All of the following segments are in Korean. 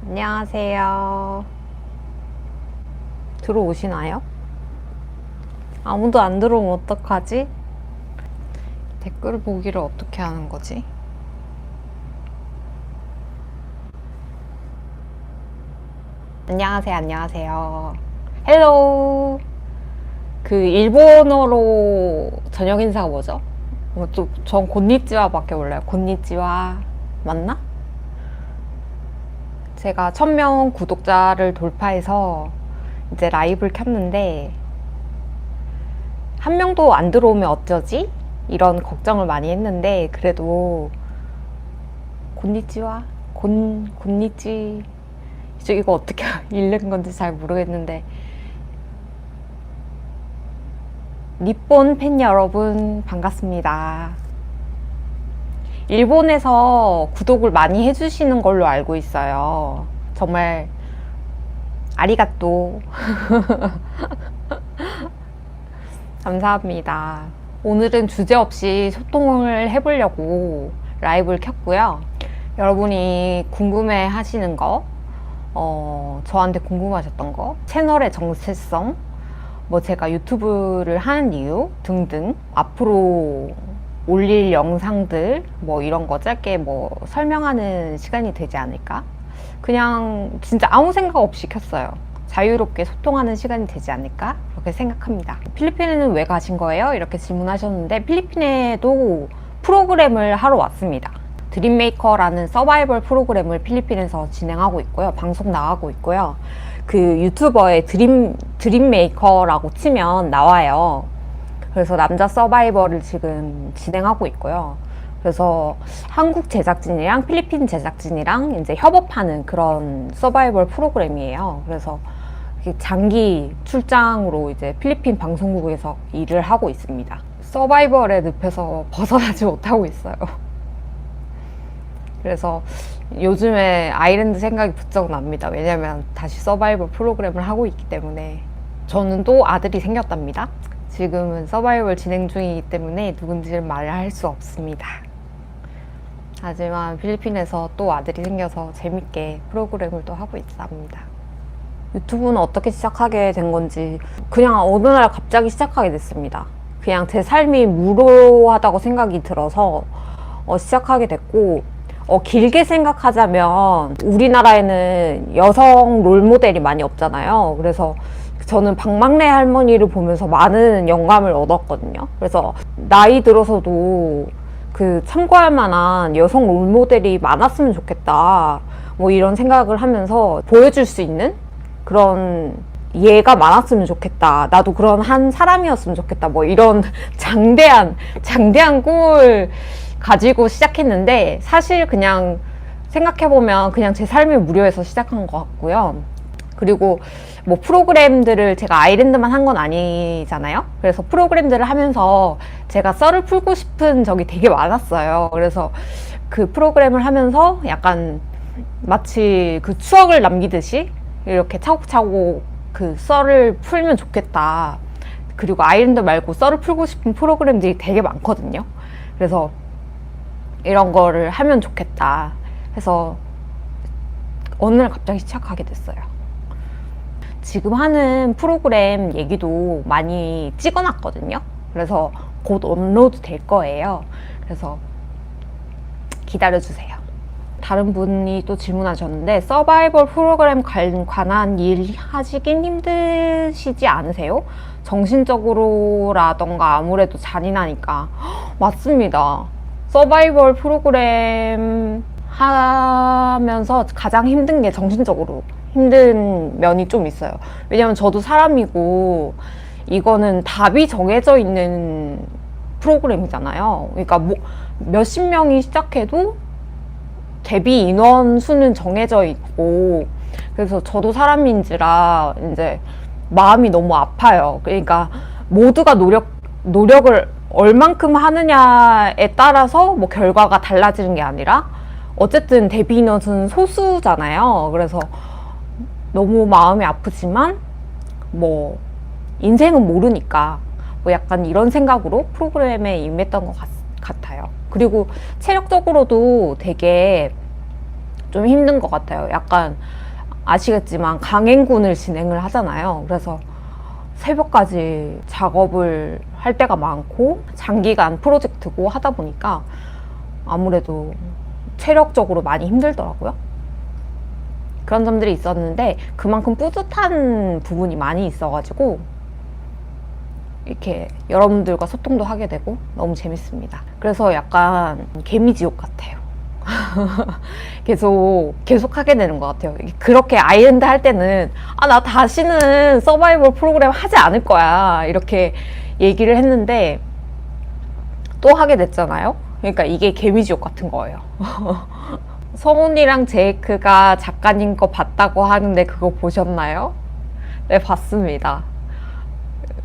안녕하세요. 들어오시나요? 아무도 안 들어오면 어떡하지? 댓글 보기를 어떻게 하는 거지? 안녕하세요, 안녕하세요. 헬로우. 그 일본어로 저녁 인사가 뭐죠? 전 곤니찌와밖에 몰라요. 곤니찌와 맞나? 제가 1000명 구독자를 돌파해서 이제 라이브를 켰는데 한 명도 안 들어오면 어쩌지? 이런 걱정을 많이 했는데 그래도 곤니찌와 곤니찌 이거 어떻게 읽는 건지 잘 모르겠는데 니폰 팬 여러분 반갑습니다. 일본에서 구독을 많이 해주시는 걸로 알고 있어요. 정말 아리가또 감사합니다. 오늘은 주제 없이 소통을 해보려고 라이브를 켰고요. 여러분이 궁금해 하시는 거, 저한테 궁금하셨던 거, 채널의 정체성, 뭐 제가 유튜브를 하는 이유 등등 앞으로 올릴 영상들 뭐 이런 거 짧게 뭐 설명하는 시간이 되지 않을까? 그냥 진짜 아무 생각 없이 켰어요. 자유롭게 소통하는 시간이 되지 않을까? 그렇게 생각합니다. 필리핀에는 왜 가신 거예요? 이렇게 질문하셨는데 필리핀에도 프로그램을 하러 왔습니다. 드림메이커라는 서바이벌 프로그램을 필리핀에서 진행하고 있고요. 방송 나가고 있고요. 그 유튜버의 드림메이커라고 치면 나와요. 그래서 남자 서바이벌을 지금 진행하고 있고요. 그래서 한국 제작진이랑 필리핀 제작진이랑 이제 협업하는 그런 서바이벌 프로그램이에요. 그래서 장기 출장으로 이제 필리핀 방송국에서 일을 하고 있습니다. 서바이벌의 늪에서 벗어나지 못하고 있어요. 그래서 요즘에 아일랜드 생각이 부쩍 납니다. 왜냐면 다시 서바이벌 프로그램을 하고 있기 때문에. 저는 또 아들이 생겼답니다. 지금은 서바이벌 진행 중이기 때문에 누군지는 말을 할 수 없습니다. 하지만 필리핀에서 또 아들이 생겨서 재밌게 프로그램을 또 하고 있답니다. 유튜브는 어떻게 시작하게 된 건지 그냥 어느 날 갑자기 시작하게 됐습니다. 그냥 제 삶이 무료하다고 생각이 들어서 시작하게 됐고, 길게 생각하자면 우리나라에는 여성 롤모델이 많이 없잖아요. 그래서 저는 박막래 할머니를 보면서 많은 영감을 얻었거든요. 그래서 나이 들어서도 그 참고할 만한 여성 롤모델이 많았으면 좋겠다, 뭐 이런 생각을 하면서 보여줄 수 있는 그런 예가 많았으면 좋겠다, 나도 그런 한 사람이었으면 좋겠다, 뭐 이런 장대한 꿈을 가지고 시작했는데 사실 그냥 생각해보면 그냥 제 삶이 무료해서 시작한 것 같고요. 그리고 뭐 프로그램들을 제가 아일랜드만 한 건 아니잖아요. 그래서 프로그램들을 하면서 제가 썰을 풀고 싶은 적이 되게 많았어요. 그래서 그 프로그램을 하면서 약간 마치 그 추억을 남기듯이 이렇게 차곡차곡 그 썰을 풀면 좋겠다. 그리고 아일랜드 말고 썰을 풀고 싶은 프로그램들이 되게 많거든요. 그래서 이런 거를 하면 좋겠다 해서 어느 날 갑자기 시작하게 됐어요. 지금 하는 프로그램 얘기도 많이 찍어놨거든요. 그래서 곧 업로드 될 거예요. 그래서 기다려주세요. 다른 분이 또 질문하셨는데 서바이벌 프로그램 관한 일 하시긴 힘드시지 않으세요? 정신적으로라던가 아무래도 잔인하니까. 맞습니다. 서바이벌 프로그램 하면서 가장 힘든 게 정신적으로 힘든 면이 좀 있어요. 왜냐면 저도 사람이고 이거는 답이 정해져 있는 프로그램이잖아요. 그러니까 뭐 몇십 명이 시작해도 데뷔 인원 수는 정해져 있고, 그래서 저도 사람인지라 이제 마음이 너무 아파요. 그러니까 모두가 노력을 얼만큼 하느냐에 따라서 뭐 결과가 달라지는 게 아니라 어쨌든 데뷔 인원은 소수잖아요. 그래서 너무 마음이 아프지만 뭐 인생은 모르니까 뭐 약간 이런 생각으로 프로그램에 임했던 것 같아요. 그리고 체력적으로도 되게 좀 힘든 것 같아요. 약간 아시겠지만 강행군을 진행을 하잖아요. 그래서 새벽까지 작업을 할 때가 많고 장기간 프로젝트고 하다 보니까 아무래도 체력적으로 많이 힘들더라고요. 그런 점들이 있었는데 그만큼 뿌듯한 부분이 많이 있어가지고 이렇게 여러분들과 소통도 하게 되고 너무 재밌습니다. 그래서 약간 개미지옥 같아요. 계속 하게 되는 것 같아요. 그렇게 아일랜드 할 때는 나 다시는 서바이벌 프로그램 하지 않을 거야 이렇게 얘기를 했는데 또 하게 됐잖아요. 그러니까 이게 개미지옥 같은 거예요. 성훈이랑 제이크가 작가님 거 봤다고 하는데 그거 보셨나요? 네, 봤습니다.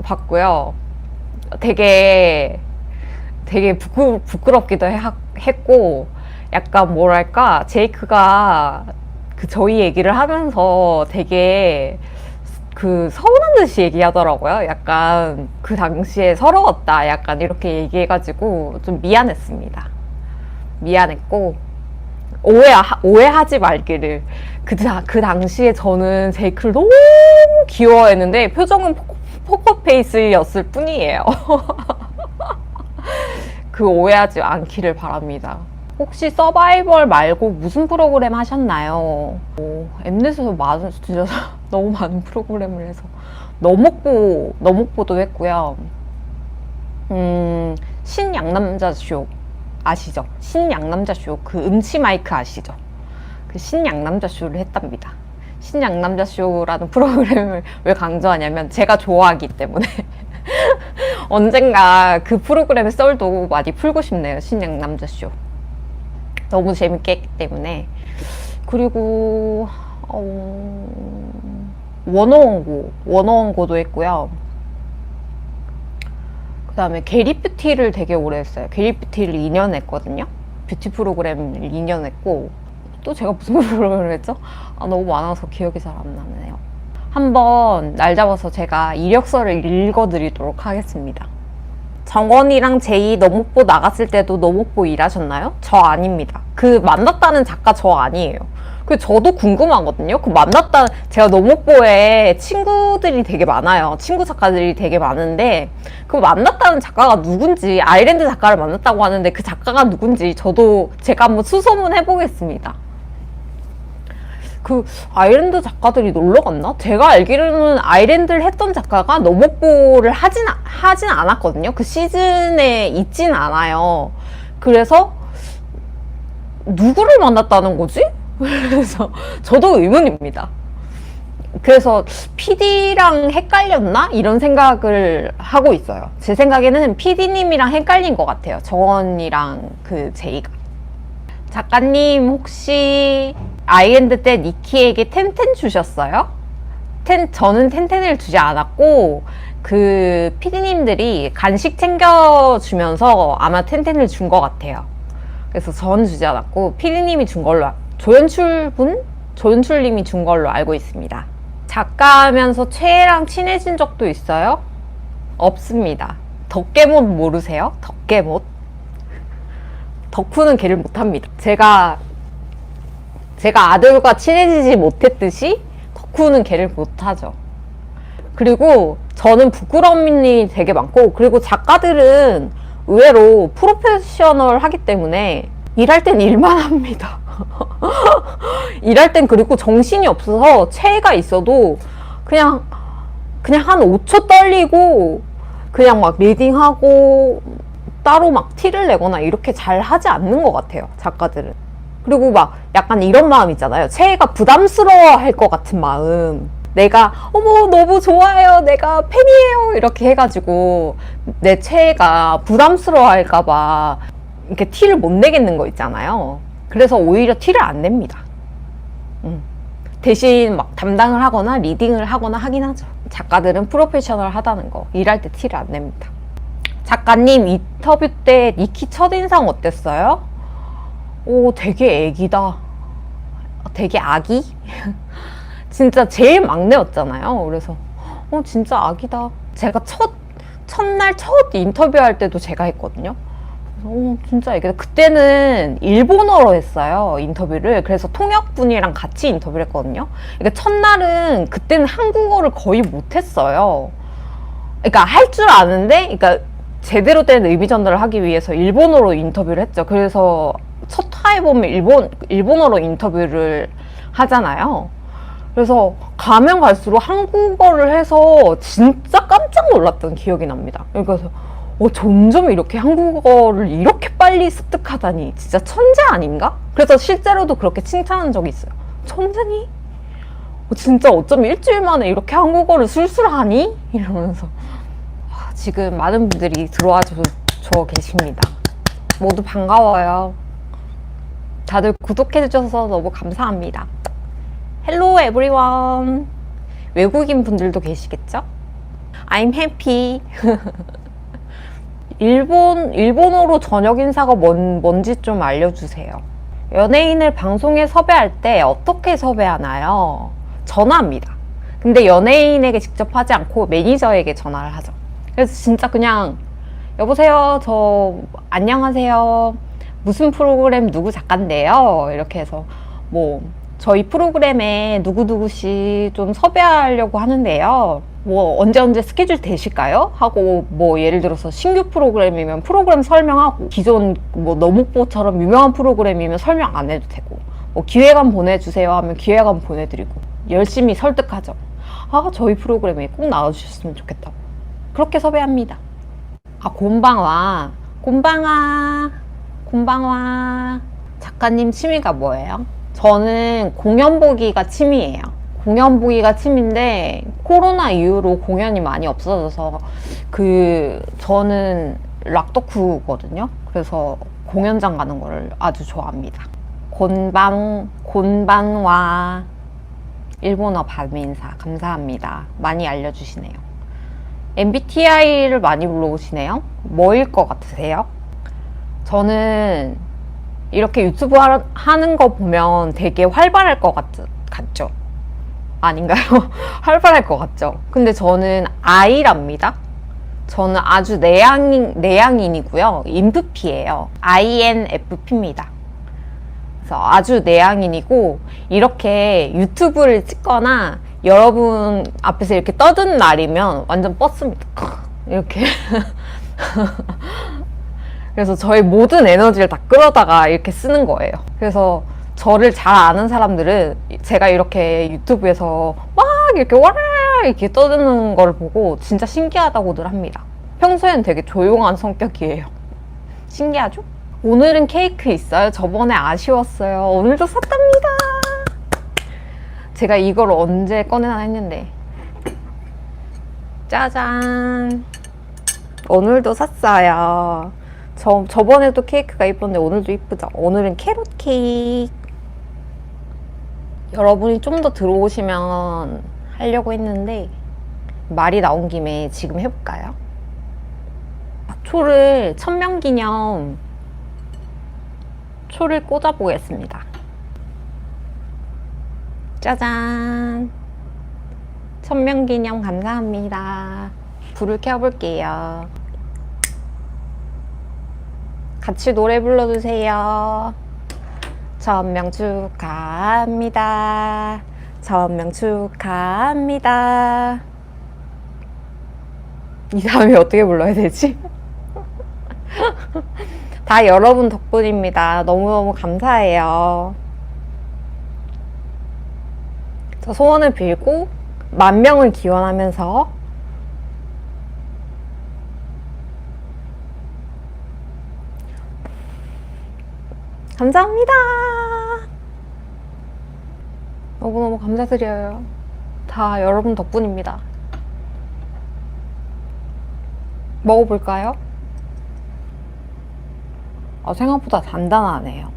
봤고요. 되게 부끄럽기도 했고 약간 뭐랄까 제이크가 저희 얘기를 하면서 되게 서운한 듯이 얘기하더라고요. 약간 그 당시에 서러웠다 약간 이렇게 얘기해가지고 좀 미안했습니다. 미안했고 오해하지 말기를. 그 당시에 저는 제이크를 너무 귀여워했는데 표정은 포커페이스였을 뿐이에요. 그 오해하지 않기를 바랍니다. 혹시 서바이벌 말고 무슨 프로그램 하셨나요? 엠넷에서 진짜 너무 많은 프로그램을 해서 너목보도 했고요. 신양남자쇼 아시죠? 신양남자쇼 그 음치 마이크 아시죠? 그 신양남자쇼를 했답니다. 신양남자쇼라는 프로그램을 왜 강조하냐면 제가 좋아하기 때문에 언젠가 그 프로그램의 썰도 많이 풀고 싶네요. 신양남자쇼 너무 재밌게 했기 때문에. 그리고 원어원고도 했고요. 그 다음에 게리뷰티를 되게 오래 했어요. 게리뷰티를 2년 했거든요. 뷰티 프로그램을 2년 했고 또 제가 무슨 프로그램을 했죠? 너무 많아서 기억이 잘 안 나네요. 한번 날 잡아서 제가 이력서를 읽어드리도록 하겠습니다. 정원이랑 제이 너목보 나갔을 때도 너목보 일하셨나요? 저 아닙니다. 그 만났다는 작가 저 아니에요. 저도 궁금하거든요. 제가 너목보에 친구들이 되게 많아요. 친구 작가들이 되게 많은데 그 만났다는 작가가 누군지, 아일랜드 작가를 만났다고 하는데 그 작가가 누군지 제가 한번 수소문 해보겠습니다. 아일랜드 작가들이 놀러 갔나? 제가 알기로는 아일랜드를 했던 작가가 너목보를 하진 않았거든요. 그 시즌에 있진 않아요. 그래서 누구를 만났다는 거지? 그래서 저도 의문입니다. 그래서 PD랑 헷갈렸나? 이런 생각을 하고 있어요. 제 생각에는 PD님이랑 헷갈린 것 같아요. 정원이랑 제이가. 작가님 혹시 아이엔드 때 니키에게 텐텐 주셨어요? 저는 텐텐을 주지 않았고 그 PD님들이 간식 챙겨주면서 아마 텐텐을 준 것 같아요. 그래서 저는 주지 않았고 PD님이 준 걸로, 조연출님이 준 걸로 알고 있습니다. 작가하면서 최애랑 친해진 적도 있어요? 없습니다. 덕계못 모르세요? 덕계못? 덕후는 걔를 못합니다. 제가 아들과 친해지지 못했듯이 덕후는 걔를 못하죠. 그리고 저는 부끄러움이 되게 많고, 그리고 작가들은 의외로 프로페셔널 하기 때문에 일할 땐 일만 합니다. 일할 땐 그리고 정신이 없어서 체해가 있어도 그냥 한 5초 떨리고 그냥 막 리딩하고 따로 막 티를 내거나 이렇게 잘 하지 않는 것 같아요, 작가들은. 그리고 막 약간 이런 마음 있잖아요. 체해가 부담스러워 할 것 같은 마음. 내가 어머 너무 좋아요, 내가 팬이에요 이렇게 해가지고 내 체해가 부담스러워 할까봐 이렇게 티를 못 내겠는 거 있잖아요. 그래서 오히려 티를 안 냅니다. 대신 막 담당을 하거나 리딩을 하거나 하긴 하죠. 작가들은 프로페셔널 하다는 거, 일할 때 티를 안 냅니다. 작가님 인터뷰 때 니키 첫인상 어땠어요? 되게 애기다. 되게 아기? 진짜 제일 막내였잖아요. 그래서 진짜 아기다. 제가 첫날 첫 인터뷰할 때도 제가 했거든요. 진짜 이게 그때는 일본어로 했어요, 인터뷰를. 그래서 통역분이랑 같이 인터뷰를 했거든요. 그러니까 첫날은 그때는 한국어를 거의 못했어요. 그러니까 할 줄 아는데, 그러니까 제대로 된 의미 전달을 하기 위해서 일본어로 인터뷰를 했죠. 그래서 첫 화에 보면 일본어로 인터뷰를 하잖아요. 그래서 가면 갈수록 한국어를 해서 진짜 깜짝 놀랐던 기억이 납니다. 그래서 점점 이렇게 한국어를 이렇게 빨리 습득하다니 진짜 천재 아닌가? 그래서 실제로도 그렇게 칭찬한 적이 있어요. 천재니? 진짜 어쩜 일주일 만에 이렇게 한국어를 술술하니? 이러면서 지금 많은 분들이 들어와 줘 계십니다. 모두 반가워요. 다들 구독해 주셔서 너무 감사합니다. Hello everyone. 외국인 분들도 계시겠죠? I'm happy. 일본어로 저녁 인사가 뭔지 좀 알려주세요. 연예인을 방송에 섭외할 때 어떻게 섭외하나요? 전화합니다. 근데 연예인에게 직접 하지 않고 매니저에게 전화를 하죠. 그래서 진짜 그냥 여보세요, 저 안녕하세요, 무슨 프로그램 누구 작가인데요, 이렇게 해서 뭐 저희 프로그램에 누구누구씨 좀 섭외하려고 하는데요, 뭐 언제 스케줄 되실까요? 하고, 뭐 예를 들어서 신규 프로그램이면 프로그램 설명하고, 기존 뭐 너목보처럼 유명한 프로그램이면 설명 안 해도 되고, 뭐 기획안 보내주세요 하면 기획안 보내드리고, 열심히 설득하죠. 저희 프로그램에 꼭 나와주셨으면 좋겠다고. 그렇게 섭외합니다. 곤방와. 작가님 취미가 뭐예요? 저는 공연 보기가 취미예요. 공연 보기가 취미인데, 코로나 이후로 공연이 많이 없어져서, 저는 락덕후거든요. 그래서 공연장 가는 거를 아주 좋아합니다. 곤방와. 일본어 발음인사 감사합니다. 많이 알려주시네요. MBTI를 많이 불러오시네요. 뭐일 것 같으세요? 저는 이렇게 유튜브 하는 거 보면 되게 활발할 것 같죠? 아닌가요? 활발할 것 같죠? 근데 저는 I랍니다. 저는 아주 내향인이고요. 인프피예요. INFP입니다. 그래서 아주 내향인이고, 이렇게 유튜브를 찍거나 여러분 앞에서 이렇게 떠드는 날이면 완전 뻗습니다. 이렇게. 그래서 저의 모든 에너지를 다 끌어다가 이렇게 쓰는 거예요. 그래서 저를 잘 아는 사람들은 제가 이렇게 유튜브에서 막 이렇게 와라 이렇게 떠드는 걸 보고 진짜 신기하다고들 합니다. 평소엔 되게 조용한 성격이에요. 신기하죠? 오늘은 케이크 있어요? 저번에 아쉬웠어요. 오늘도 샀답니다. 제가 이걸 언제 꺼내나 했는데, 짜잔. 오늘도 샀어요. 저번에도 케이크가 이뻤는데 오늘도 이쁘죠? 오늘은 캐럿 케이크. 여러분이 좀 더 들어오시면 하려고 했는데, 말이 나온 김에 지금 해볼까요? 초를 천명기념 초를 꽂아보겠습니다. 짜잔. 천명기념 감사합니다. 불을 켜볼게요. 같이 노래 불러주세요. 천명 축하합니다. 천명 축하합니다. 이 다음에 어떻게 불러야 되지? 다 여러분 덕분입니다. 너무너무 감사해요. 저 소원을 빌고 10,000명을 기원하면서 감사합니다. 너무너무 감사드려요. 다 여러분 덕분입니다. 먹어볼까요? 생각보다 단단하네요.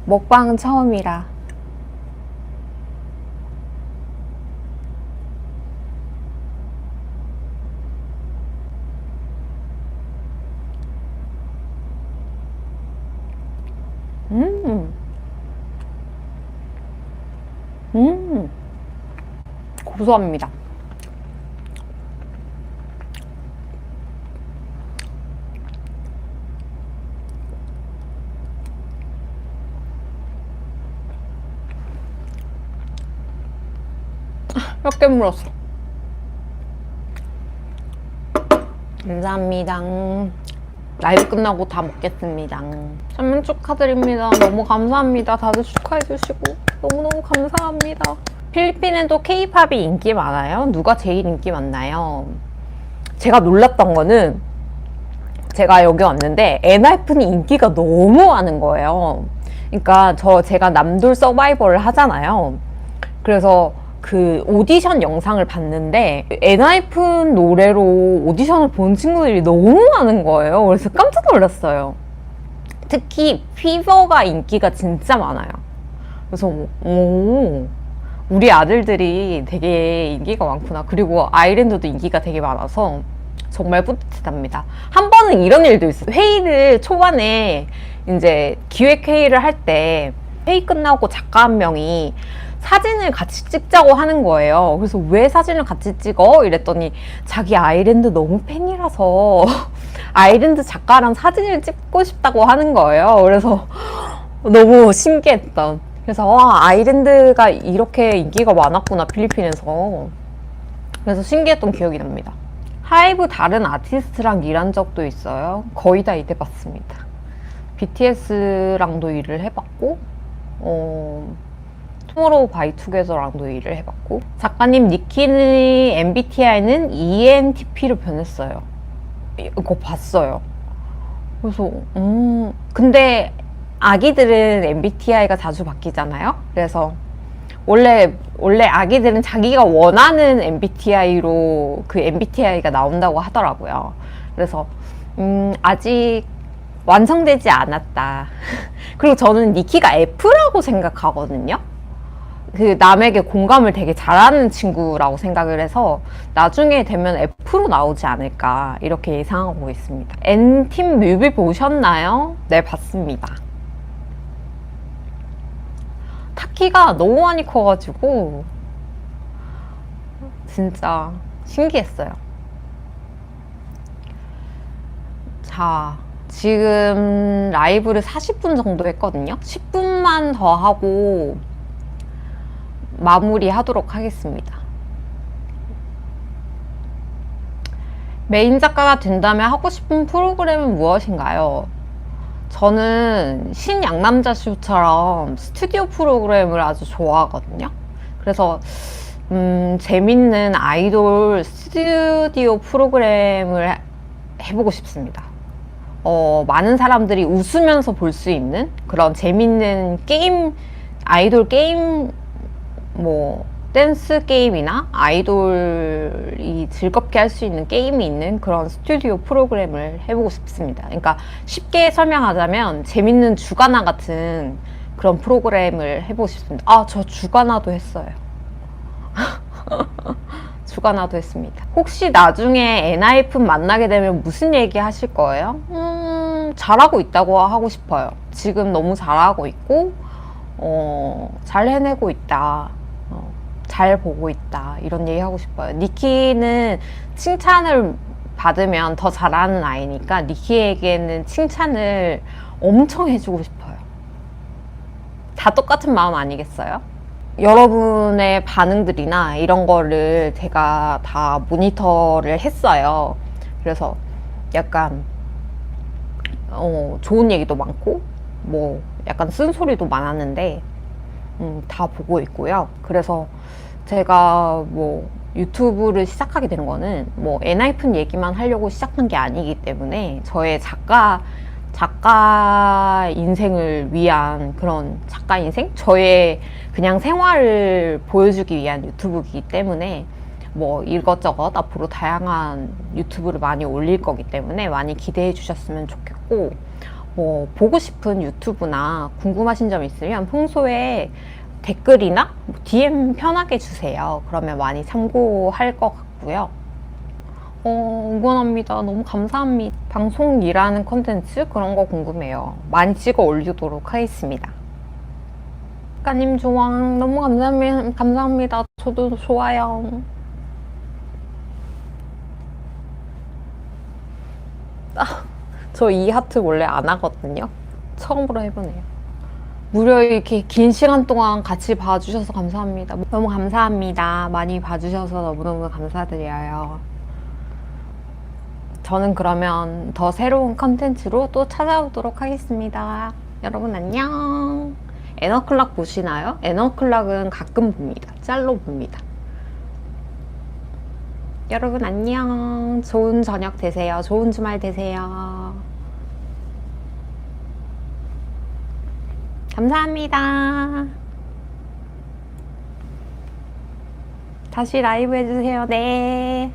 먹방은 처음이라. 고소합니다. 몇 개 물었어. 감사합니다. 라이브 끝나고 다 먹겠습니다. 3명 축하드립니다. 너무 감사합니다. 다들 축하해주시고 너무너무 감사합니다. 필리핀에도 K-팝이 인기 많아요? 누가 제일 인기 많나요? 제가 놀랐던 거는 제가 여기 왔는데 엔하이픈이 인기가 너무 많은 거예요. 그러니까 제가 남돌 서바이벌을 하잖아요. 그래서 그 오디션 영상을 봤는데 엔하이픈 노래로 오디션을 본 친구들이 너무 많은 거예요. 그래서 깜짝 놀랐어요. 특히 피버가 인기가 진짜 많아요. 그래서 우리 아들들이 되게 인기가 많구나. 그리고 아일랜드도 인기가 되게 많아서 정말 뿌듯합니다. 한 번은 이런 일도 있어요. 회의를 초반에 이제 기획회의를 할 때 회의 끝나고 작가 한 명이 사진을 같이 찍자고 하는 거예요. 그래서 왜 사진을 같이 찍어? 이랬더니 자기 아일랜드 너무 팬이라서 아일랜드 작가랑 사진을 찍고 싶다고 하는 거예요. 그래서 너무 신기했던. 그래서 와, 아일랜드가 이렇게 인기가 많았구나, 필리핀에서. 그래서 신기했던 기억이 납니다. 하이브 다른 아티스트랑 일한 적도 있어요? 거의 다 일해봤습니다. BTS랑도 일을 해봤고 투모로우 바이 투게더랑도 일을 해봤고. 작가님, 니키의 MBTI는 ENTP로 변했어요. 이거 봤어요. 그래서 근데 아기들은 MBTI가 자주 바뀌잖아요. 그래서 원래 아기들은 자기가 원하는 MBTI로 그 MBTI가 나온다고 하더라고요. 그래서 아직 완성되지 않았다. 그리고 저는 니키가 F라고 생각하거든요. 그 남에게 공감을 되게 잘하는 친구라고 생각을 해서 나중에 되면 F로 나오지 않을까 이렇게 예상하고 있습니다. N팀 뮤비 보셨나요? 네, 봤습니다. 타키가 너무 많이 커가지고 진짜 신기했어요. 자, 지금 라이브를 40분 정도 했거든요. 10분만 더 하고 마무리 하도록 하겠습니다. 메인 작가가 된다면 하고 싶은 프로그램은 무엇인가요? 저는 신양남자 쇼처럼 스튜디오 프로그램을 아주 좋아하거든요. 그래서 재밌는 아이돌 스튜디오 프로그램을 해보고 싶습니다. 많은 사람들이 웃으면서 볼 수 있는 그런 재밌는 게임, 아이돌 게임, 뭐 댄스 게임이나 아이돌이 즐겁게 할 수 있는 게임이 있는 그런 스튜디오 프로그램을 해보고 싶습니다. 그러니까 쉽게 설명하자면 재밌는 주간화 같은 그런 프로그램을 해보고 싶습니다. 아, 저 주간화도 했어요. 주간화도 했습니다. 혹시 나중에 엔하이픈 만나게 되면 무슨 얘기 하실 거예요? 잘하고 있다고 하고 싶어요. 지금 너무 잘하고 있고 잘 해내고 있다. 잘 보고 있다. 이런 얘기 하고 싶어요. 니키는 칭찬을 받으면 더 잘하는 아이니까 니키에게는 칭찬을 엄청 해주고 싶어요. 다 똑같은 마음 아니겠어요? 여러분의 반응들이나 이런 거를 제가 다 모니터를 했어요. 그래서 약간 좋은 얘기도 많고 뭐 약간 쓴소리도 많았는데 다 보고 있고요. 그래서 제가 뭐 유튜브를 시작하게 된 거는 뭐 엔하이픈 얘기만 하려고 시작한 게 아니기 때문에 저의 작가 인생을 위한 그런 작가 인생? 저의 그냥 생활을 보여주기 위한 유튜브이기 때문에 뭐 이것저것 앞으로 다양한 유튜브를 많이 올릴 거기 때문에 많이 기대해 주셨으면 좋겠고, 뭐 보고 싶은 유튜브나 궁금하신 점 있으면 평소에 댓글이나 DM 편하게 주세요. 그러면 많이 참고할 것 같고요. 응원합니다. 너무 감사합니다. 방송 일하는 컨텐츠 그런 거 궁금해요. 많이 찍어 올리도록 하겠습니다. 작가님 조언 너무 감사합니다. 저도 좋아요. 저 이 하트 원래 안 하거든요. 처음으로 해보네요. 무려 이렇게 긴 시간 동안 같이 봐주셔서 감사합니다. 너무 감사합니다. 많이 봐주셔서 너무너무 감사드려요. 저는 그러면 더 새로운 컨텐츠로 또 찾아오도록 하겠습니다. 여러분 안녕. 애너클락 보시나요? 애너클락은 가끔 봅니다. 짤로 봅니다. 여러분 안녕. 좋은 저녁 되세요. 좋은 주말 되세요. 감사합니다. 다시 라이브 해주세요. 네.